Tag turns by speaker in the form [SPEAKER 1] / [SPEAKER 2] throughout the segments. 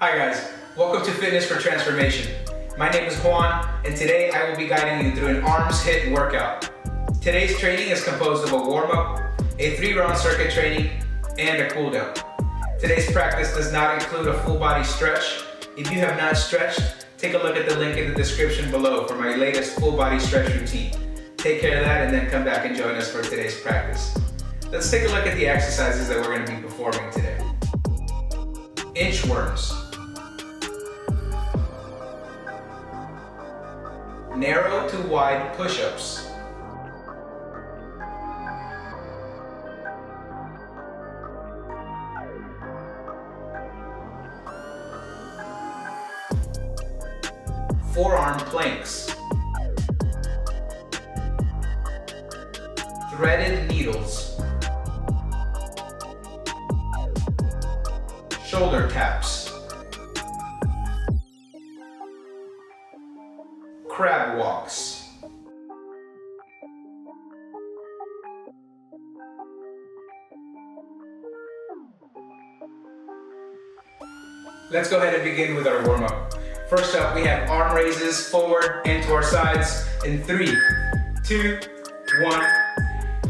[SPEAKER 1] Hi guys, welcome to Fitness for Transformation. My name is Juan, and today I will be guiding you through an arms HIIT workout. Today's training is composed of a warm-up, a 3-round circuit training, and a cool-down. Today's practice does not include a full body stretch. If you have not stretched, take a look at the link in the description below for my latest full body stretch routine. Take care of that and then come back and join us for today's practice. Let's take a look at the exercises that we're going to be performing today. Inchworms. Narrow to wide push-ups. Forearm planks. Threaded needles. Shoulder taps. Crab walks. Let's go ahead and begin with our warm-up. First up, we have arm raises forward and to our sides in 3, 2, 1.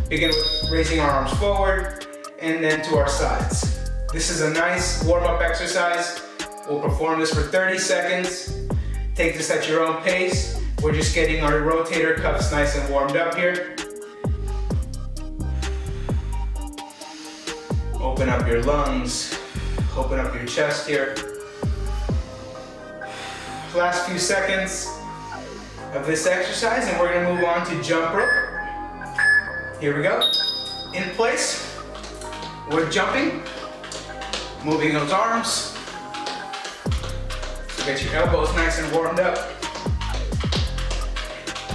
[SPEAKER 1] Begin with raising our arms forward and then to our sides. This is a nice warm-up exercise. We'll perform this for 30 seconds. Take this at your own pace. We're just getting our rotator cuffs nice and warmed up here. Open up your lungs. Open up your chest here. Last few seconds of this exercise and we're gonna move on to jump rope. Here we go. In place, we're jumping, moving those arms. So get your elbows nice and warmed up.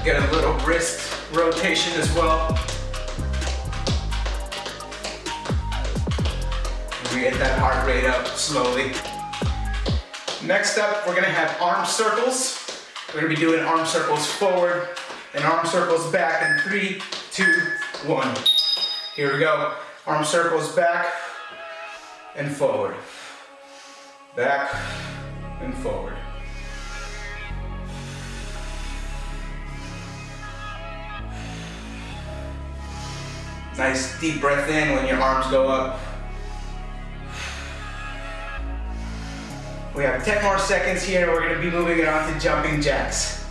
[SPEAKER 1] Get a little wrist rotation as well. We get that heart rate up slowly. Next up, we're gonna have arm circles. We're gonna be doing arm circles forward and arm circles back in 3, 2, 1. Here we go. Arm circles back and forward. Back and forward. Nice deep breath in when your arms go up. We have 10 more seconds here. We're gonna be moving it on to jumping jacks.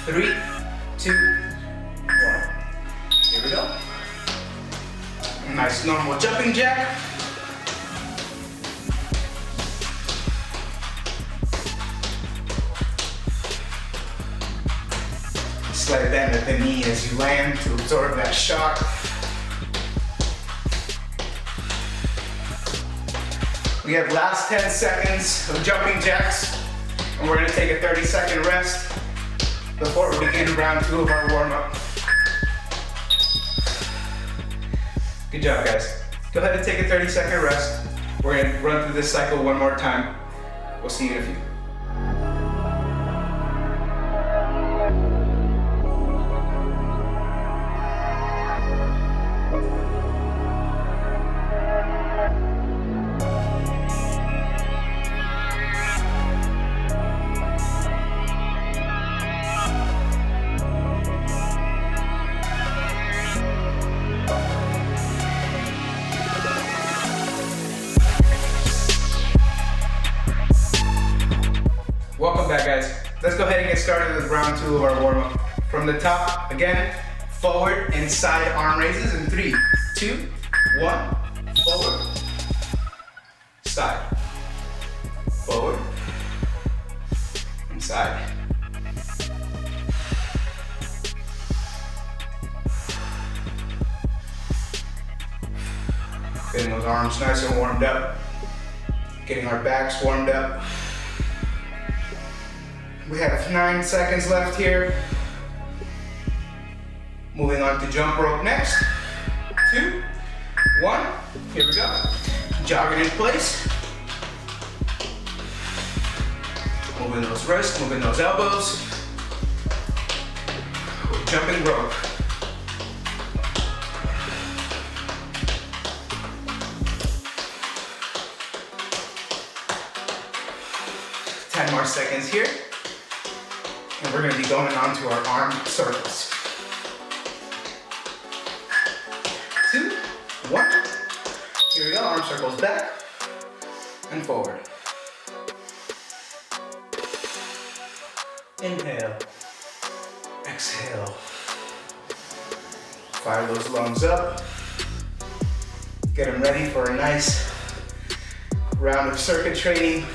[SPEAKER 1] 3, 2, 1. Here we go. Nice normal jumping jack. Slight bend at the knee as you land to absorb that shock. We have last 10 seconds of jumping jacks, and we're gonna take a 30-second rest before we begin round 2 of our warm-up. Good job, guys. Go ahead and take a 30-second rest. We're gonna run through this cycle one more time. We'll see you in a few. Welcome back, guys. Let's go ahead and get started with round 2 of our warm-up. From the top, again, forward and side arm raises in 3, 2, 1. Forward, side, forward, and side. Getting those arms nice and warmed up. Getting our backs warmed up. We have 9 seconds left here. Moving on to jump rope next. 2, 1, here we go. Jogging in place. Moving those wrists, moving those elbows. Jumping rope. 10 more seconds here. And we're gonna be going on to our arm circles. 2, 1. Here we go, arm circles back and forward. Inhale, exhale. Fire those lungs up. Get them ready for a nice round of circuit training.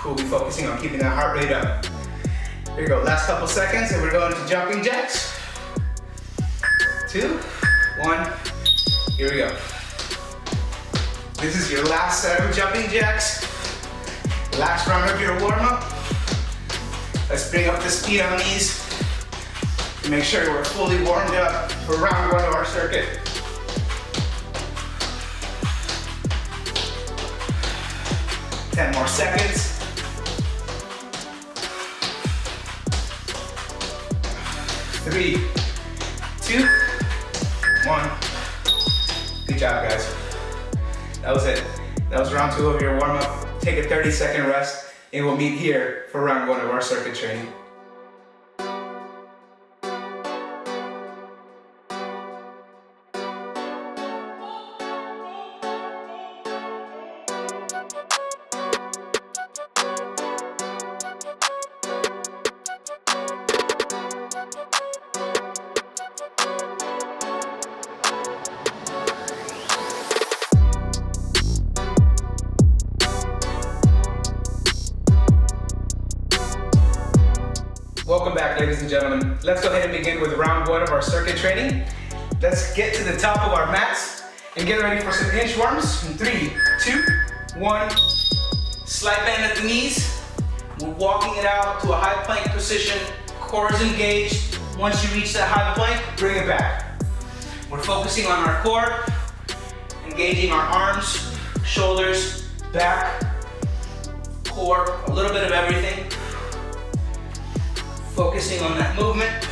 [SPEAKER 1] We'll be focusing on keeping that heart rate up. Here we go, last couple seconds, and we're going to jumping jacks. 2, 1, here we go. This is your last set of jumping jacks. Last round of your warm-up. Let's bring up the speed on these and make sure we're fully warmed up for round 1 of our circuit. Ten more seconds. 3, 2, 1. Good job, guys. That was it. That was round 2 of your warm-up. Take a 30-second rest, and we'll meet here for round 1 of our circuit training. Welcome back, ladies and gentlemen. Let's go ahead and begin with round 1 of our circuit training. Let's get to the top of our mats and get ready for some inchworms. In 3, 2, 1. Slight bend at the knees. We're walking it out to a high plank position. Core is engaged. Once you reach that high plank, bring it back. We're focusing on our core, engaging our arms, shoulders, back, core, a little bit of everything. Focusing on that movement.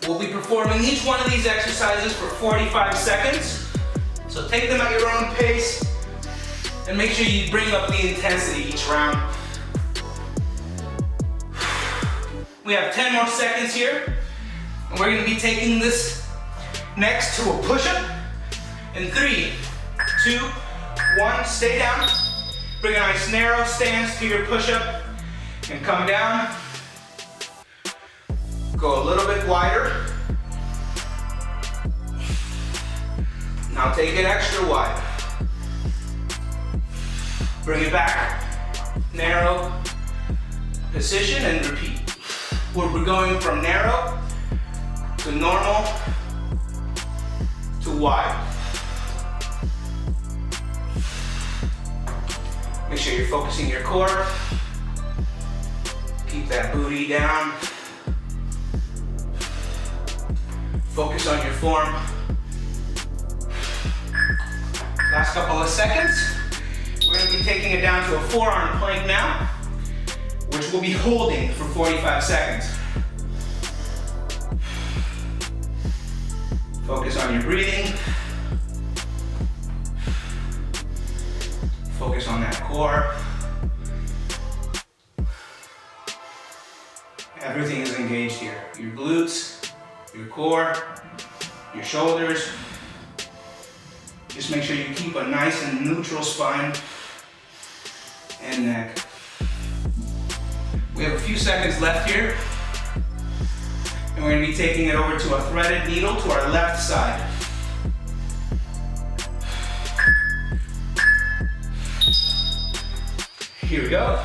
[SPEAKER 1] We'll be performing each one of these exercises for 45 seconds. So take them at your own pace and make sure you bring up the intensity each round. We have 10 more seconds here, and we're gonna be taking this next to a push-up. In 3, 2, 1, stay down. Bring a nice narrow stance to your push-up and come down. Go a little bit wider. Now take it extra wide. Bring it back. Narrow position and repeat. We're going from narrow to normal to wide. Make sure you're focusing your core. Keep that booty down. Focus on your form. Last couple of seconds. We're going to be taking it down to a forearm plank now, which we'll be holding for 45 seconds. Focus on your breathing. Focus on that core. Everything is engaged here. Your glutes, your core, your shoulders. Just make sure you keep a nice and neutral spine and neck. We have a few seconds left here, and we're going to be taking it over to a threaded needle to our left side. Here we go.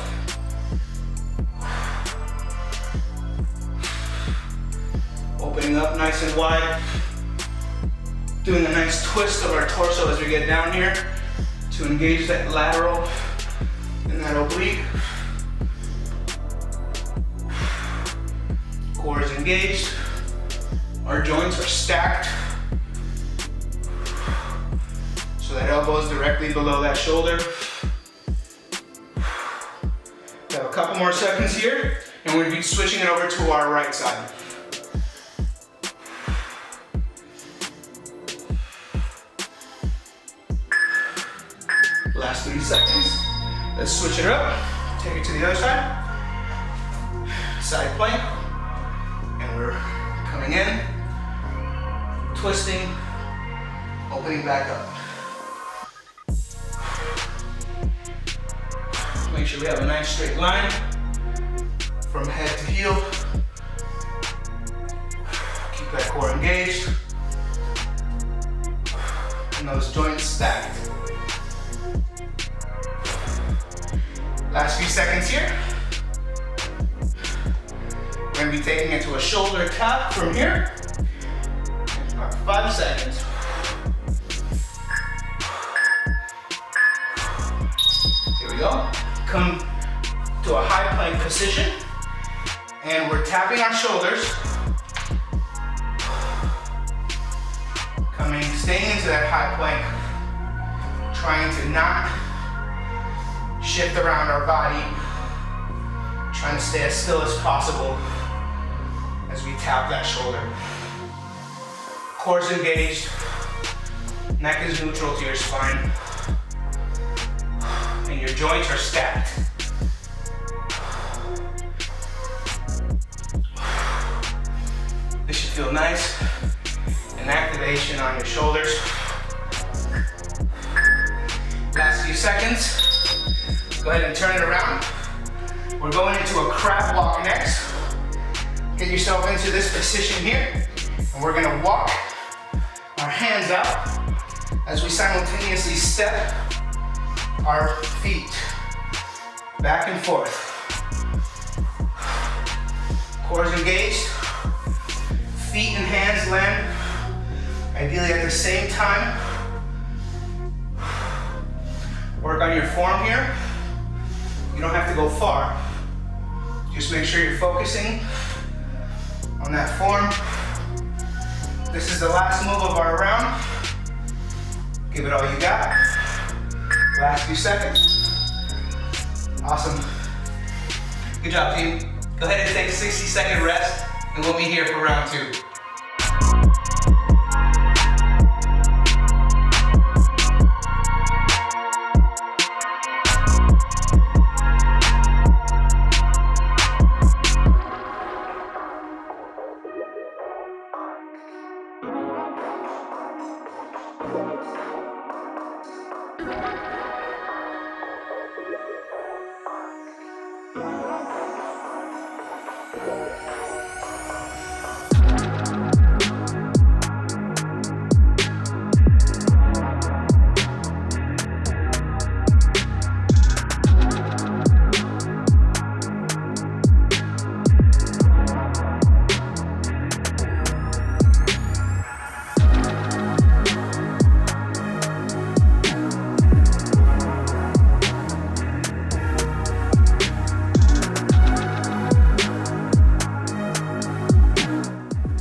[SPEAKER 1] Opening up nice and wide. Doing a nice twist of our torso as we get down here to engage that lateral and that oblique. Core is engaged. Our joints are stacked. So that elbow is directly below that shoulder. We have a couple more seconds here, and we're going to be switching it over to our right side. Last 3 seconds. Let's switch it up. Take it to the other side. Side plank. And we're coming in, twisting, opening back up. Make sure we have a nice straight line from head to heel. Keep that core engaged. And those joints stacked. Last few seconds here. We're gonna be taking it to a shoulder tap from here. About 5 seconds. Here we go. Come to a high plank position. And we're tapping our shoulders. Staying into that high plank. Trying to not shift around our body. Trying to stay as still as possible as we tap that shoulder. Core's engaged. Neck is neutral to your spine. And your joints are stacked. This should feel nice. An activation on your shoulders. Last few seconds. Go ahead and turn it around. We're going into a crab walk next. Get yourself into this position here. And we're gonna walk our hands out as we simultaneously step our feet back and forth. Core's engaged. Feet and hands land ideally at the same time. Work on your form here. You don't have to go far. Just make sure you're focusing on that form. This is the last move of our round. Give it all you got. Last few seconds. Awesome. Good job, team. Go ahead and take a 60-second rest, and we'll be here for round 2.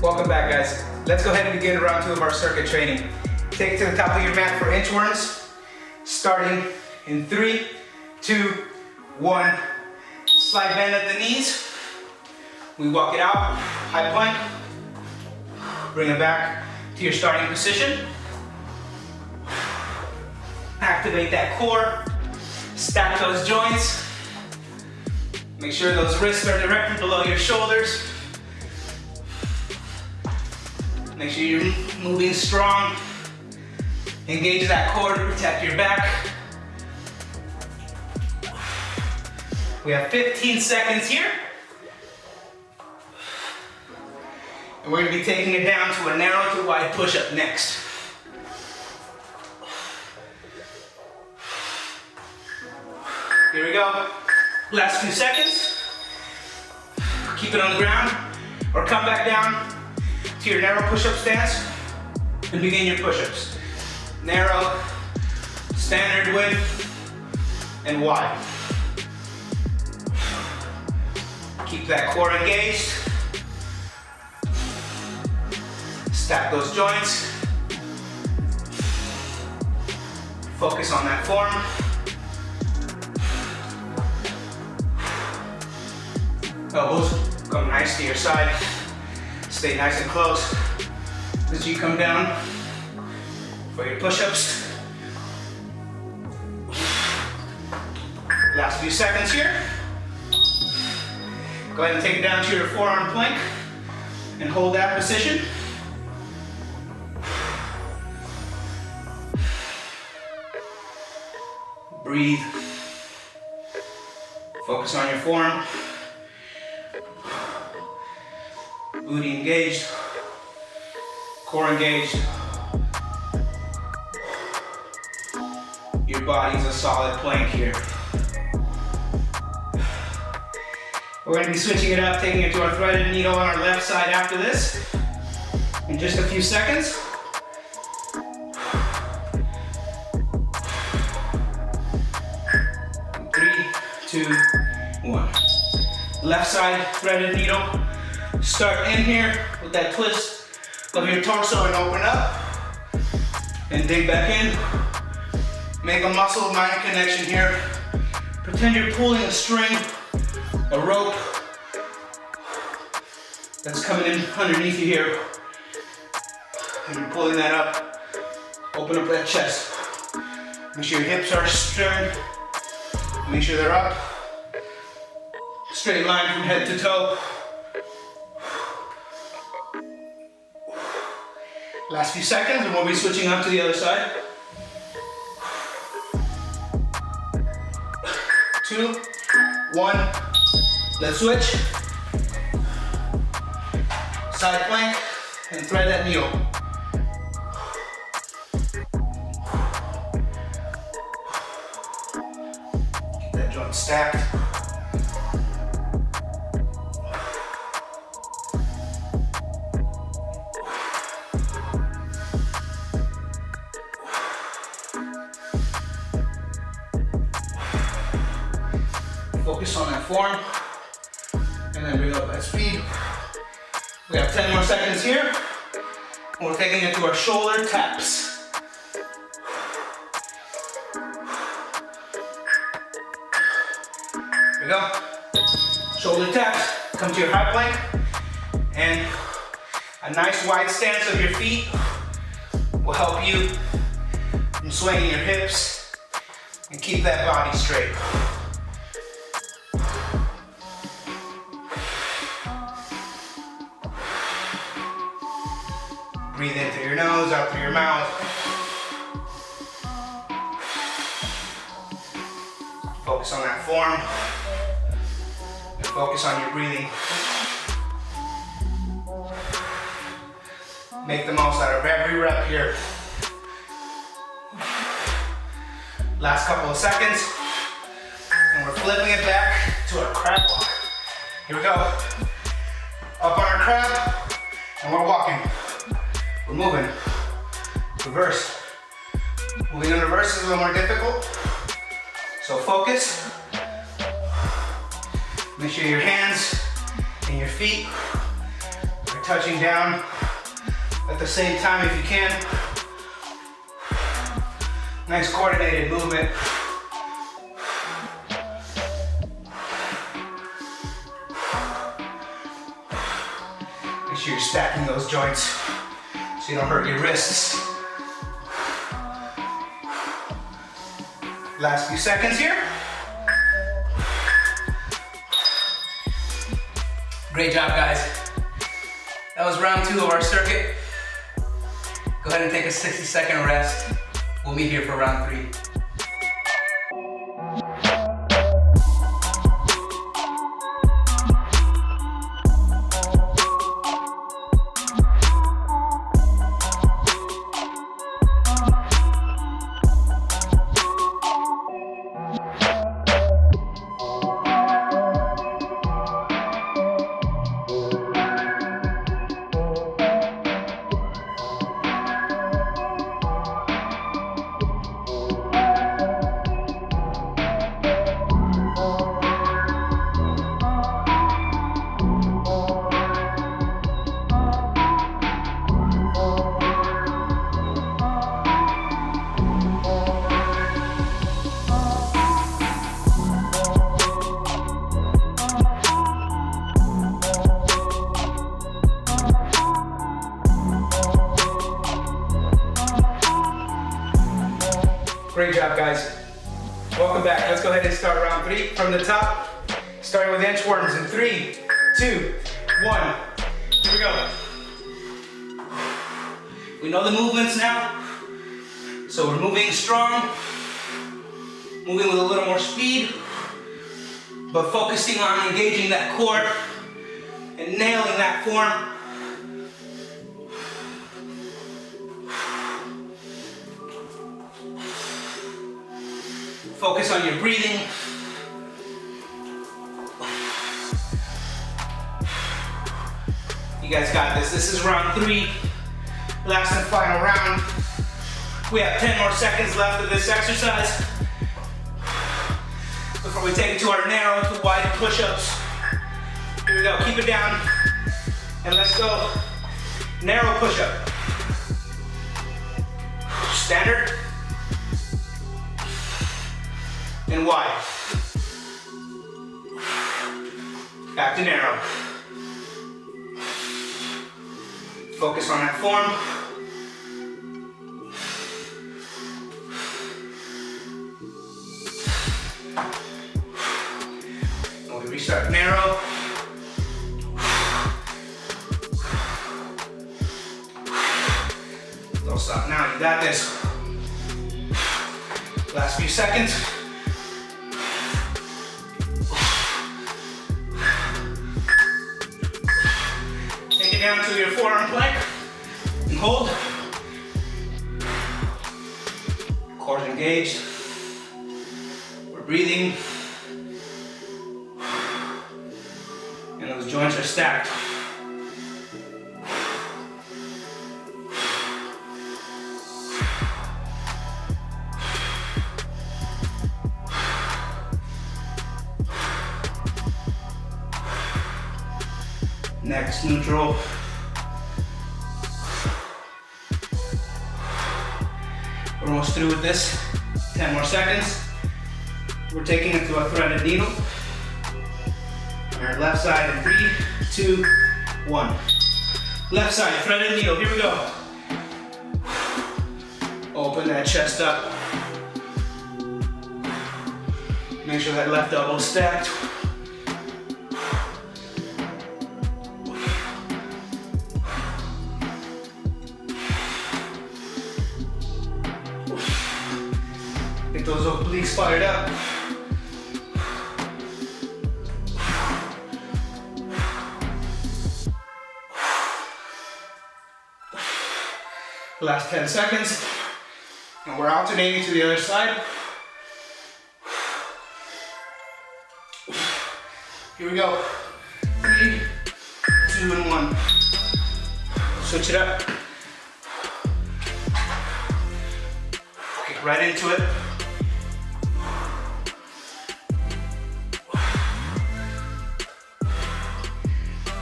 [SPEAKER 1] Welcome back, guys. Let's go ahead and begin round 2 of our circuit training. Take it to the top of your mat for inchworms. Starting in 3, 2, 1. Slide bend at the knees. We walk it out, high plank. Bring it back to your starting position. Activate that core. Stack those joints. Make sure those wrists are directly below your shoulders. Make sure you're moving strong. Engage that core to protect your back. We have 15 seconds here. And we're gonna be taking it down to a narrow to wide push-up next. Here we go. Last few seconds. Keep it on the ground or come back down to your narrow push-up stance and begin your push-ups. Narrow, standard width, and wide. Keep that core engaged. Stack those joints. Focus on that form. Elbows come nice to your side. Stay nice and close as you come down for your push-ups.
[SPEAKER 2] Last few seconds here. Go ahead and take it down to your forearm plank and hold that position. Breathe. Focus on your form. Booty engaged. Core engaged. Your body's a solid plank here. We're going to be switching it up, taking it to our threaded needle on our left side after this in just a few seconds. 3, 2, 1. Left side threaded needle. Start in here with that twist of your torso and open up. And dig back in. Make a muscle-mind connection here. Pretend you're pulling a string, a rope that's coming in underneath you here. And you're pulling that up. Open up that chest. Make sure your hips are stern. Make sure they're up. Straight line from head to toe. Last few seconds and we'll be switching up to the other side. 2, 1, let's switch. Side plank and thread that needle. Keep that joint stacked. Focus on that form, and then bring up that speed. We have 10 more seconds here. And we're taking it to our shoulder taps. Here we go. Shoulder taps, come to your high plank, and a nice wide stance of your feet will help you from swaying your hips and keep that body straight. Breathe in through your nose, out through your mouth. Focus on that form. And focus on your breathing. Make the most out of every rep here. Last couple of seconds. And we're flipping it back to our crab walk. Here we go. Up on our crab, and we're walking. We're moving. Reverse. Moving in reverse is a little more difficult. So focus. Make sure your hands and your feet are touching down at the same time if you can. Nice coordinated movement. Make sure you're stacking those joints so you don't hurt your wrists. Last few seconds here. Great job, guys. That was round 2 of our circuit. Go ahead and take a 60-second rest. We'll meet here for round 3. Great job, guys.
[SPEAKER 1] Welcome back. Let's go ahead and start round 3 from the top. Starting with inchworms in 3, 2, 1. Here we go. We know the movements now. So we're moving strong, moving with a little more speed, but focusing on engaging that core and nailing that form. Focus on your breathing. You guys got this. This is round 3, last and final round. We have 10 more seconds left of this exercise before we take it to our narrow to wide push-ups. Here we go, keep it down, and let's go. Narrow push-up. Standard. And wide. Back to narrow. Focus on that form. And we restart narrow. Don't stop now, you got this. Last few seconds. Down to your forearm plank and hold. Core's engaged. We're breathing. And those joints are stacked. Next, neutral. We're almost through with this. 10 more seconds. We're taking it to a threaded needle. On our left side in 3, 2, 1. Left side, threaded needle, here we go. Open that chest up. Make sure that left elbow's stacked. Get those obliques fired up. Last 10 seconds. And we're alternating to the other side. Here we go. 3, 2, and 1. Switch it up. Okay, right into it.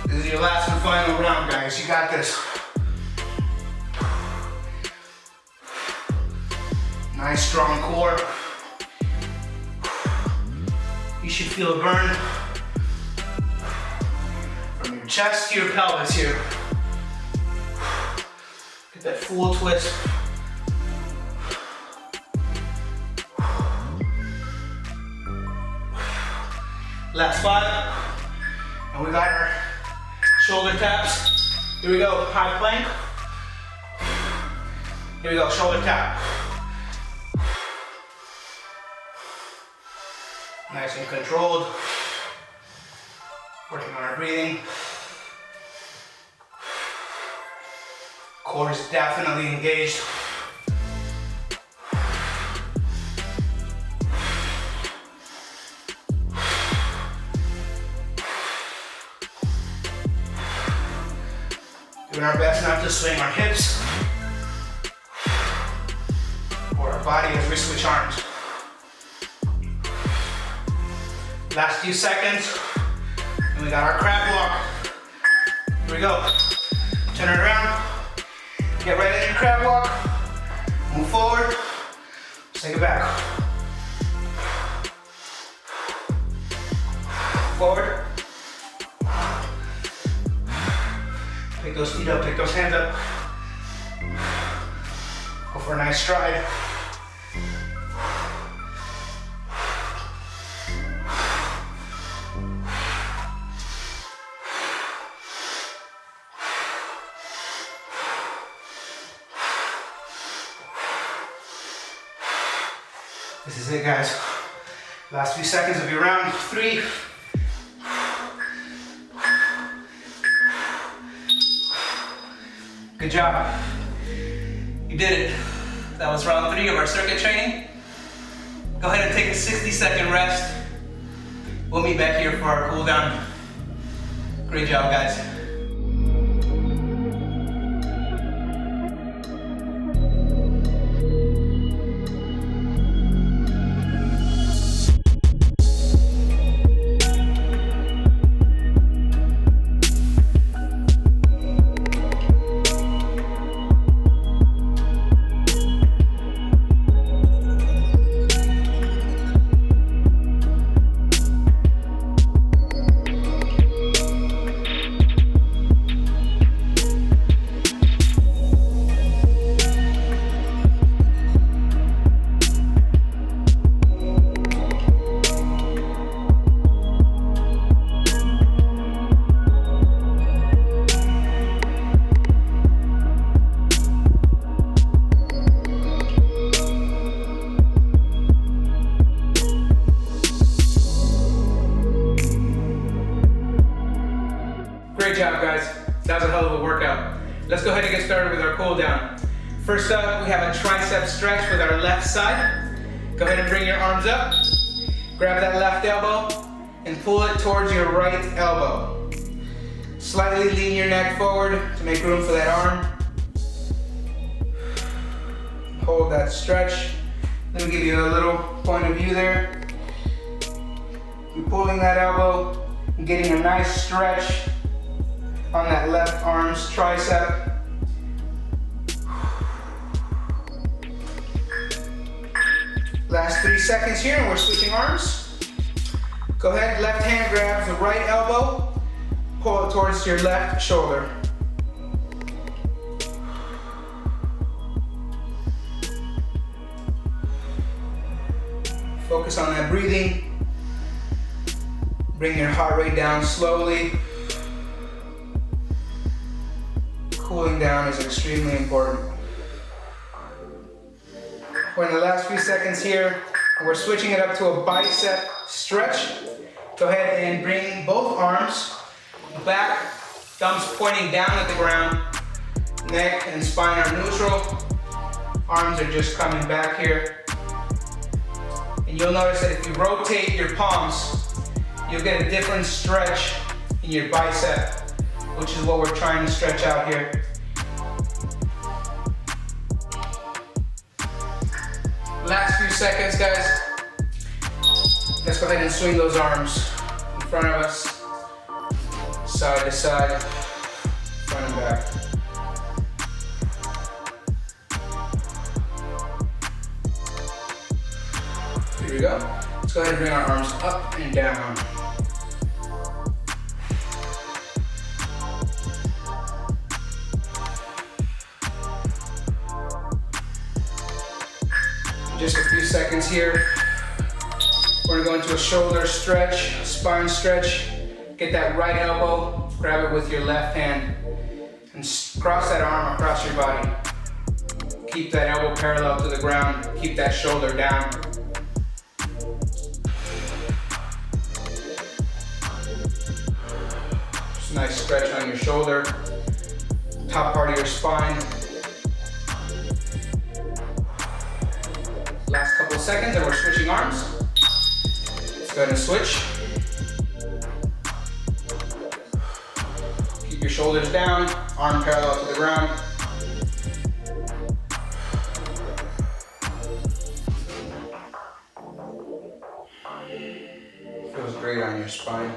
[SPEAKER 1] This is your last and final round, guys. You got this. Nice strong core. You should feel a burn from your chest to your pelvis here. Get that full twist. Last 5. And we got our shoulder taps. Here we go, high plank. Here we go, shoulder tap. Nice and controlled. Working on our breathing. Core is definitely engaged. Doing our best not to swing our hips or our body as we switch arms. Last few seconds, and we got our crab walk. Here we go. Turn it around. Get right in your crab walk. Move forward. Take it back. Forward. Pick those feet up, pick those hands up. Go for a nice stride.
[SPEAKER 2] This is it, guys. Last few seconds of your round. 3. Good job. You did it. That was round 3 of our circuit training. Go ahead and take a 60-second rest. We'll meet back here for our cool down. Great job, guys.
[SPEAKER 1] Great job, guys. That was a hell of a workout. Let's go ahead and get started with our cool down. First up, we have a tricep stretch with our left side. Go ahead and bring your arms up. Grab that left elbow and pull it towards your right elbow. Slightly lean your neck forward to make room for that arm. Hold that stretch. Let me give you a little point of view there. You're pulling that elbow and getting a nice stretch on that left arm's tricep. Last 3 seconds here and we're switching arms. Go ahead, left hand grabs the right elbow, pull it towards your left shoulder. Focus on that breathing. Bring your heart rate down slowly. Cooling down is extremely important. We're in the last few seconds here. We're switching it up to a bicep stretch. Go ahead and bring both arms back, thumbs pointing down at the ground. Neck and spine are neutral. Arms are just coming back here. And you'll notice that if you rotate your palms, you'll get a different stretch in your bicep, which is what we're trying to stretch out here. Last few seconds, guys. Let's go ahead and swing those arms in front of us, side to side, front and back. Here we go. Let's go ahead and bring our arms up and down. Just a few seconds here. We're gonna go into a shoulder stretch, spine stretch. Get that right elbow, grab it with your left hand, and cross that arm across your body. Keep that elbow parallel to the ground. Keep that shoulder down. Just a nice stretch on your shoulder, top part of your spine. Last couple of seconds and we're switching arms. Let's go ahead and switch. Keep your shoulders down, arm parallel to the ground. Feels great on your spine.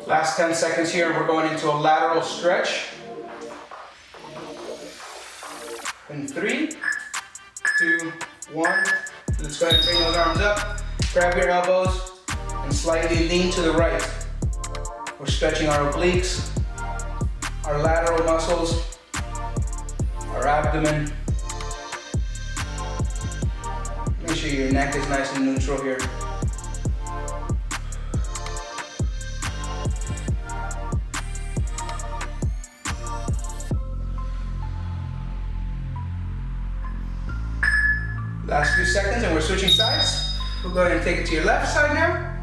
[SPEAKER 1] Last 10 seconds here, we're going into a lateral stretch. In 3, 2, 1. Let's go ahead and bring those arms up. Grab your elbows and slightly lean to the right. We're stretching our obliques, our lateral muscles, our abdomen. Make sure your neck is nice and neutral here. Last few seconds and we're switching sides. We'll go ahead and take it to your left side now.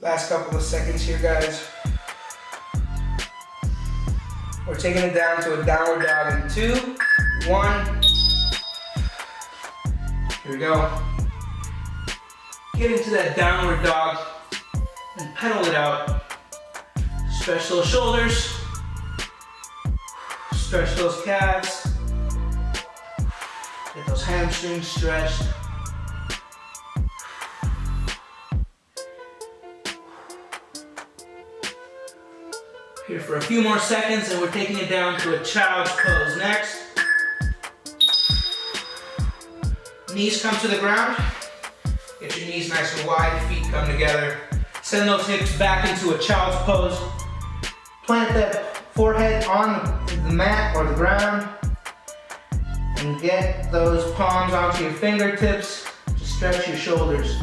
[SPEAKER 1] Last couple of seconds here, guys. We're taking it down to a downward dog in 2, 1. Here we go. Get into that downward dog and pedal it out. Stretch those shoulders. Stretch those calves. Get those hamstrings stretched. Here for a few more seconds and we're taking it down to a child's pose next. Knees come to the ground. Get your knees nice and wide, feet come together. Send those hips back into a child's pose. Plant that forehead on the mat or the ground. And get those palms onto your fingertips to stretch your shoulders.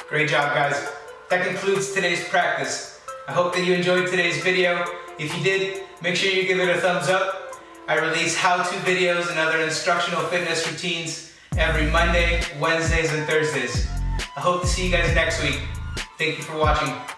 [SPEAKER 1] Great job, guys. That concludes today's practice. I hope that you enjoyed today's video. If you did, make sure you give it a thumbs up. I release how-to videos and other instructional fitness routines every Monday, Wednesdays, and Thursdays. I hope to see you guys next week. Thank you for watching.